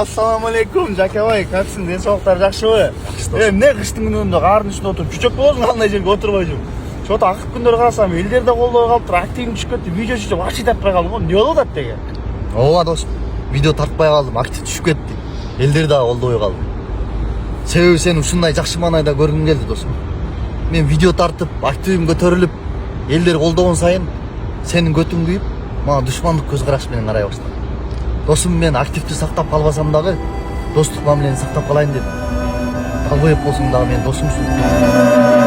Assalamu alaikum Жакебай, капсың, денсаулықтар жақшыбы? Эмне кыштын күнүндө кардын үстүндө отуруп чүчөк болосуң, кандай жерге отурбай жүрүп. Чот акыркы күндөрү карасам элдер да колдой калыптыр, активим түшүп кетти, видео чечип вообще тартпай калдым го. Эмне болуп атат деген? Ооба досум, видео тартпай калдым, актив түшүп кетти. Элдер дагы колдобой калды. Себеби сени ушундай жакшы маанайда көргүм келди досум. Мен видео тартып, активим көтөрүлүп, элдер колдогон сайын сенин көтүң күйүп, мага душмандык көз караш менен карай баштады. Досум, мен активди сактап калбасам дагы достук мамилени сактап калайын дедим. Ал боеп болсоң дагы менин досумсуң.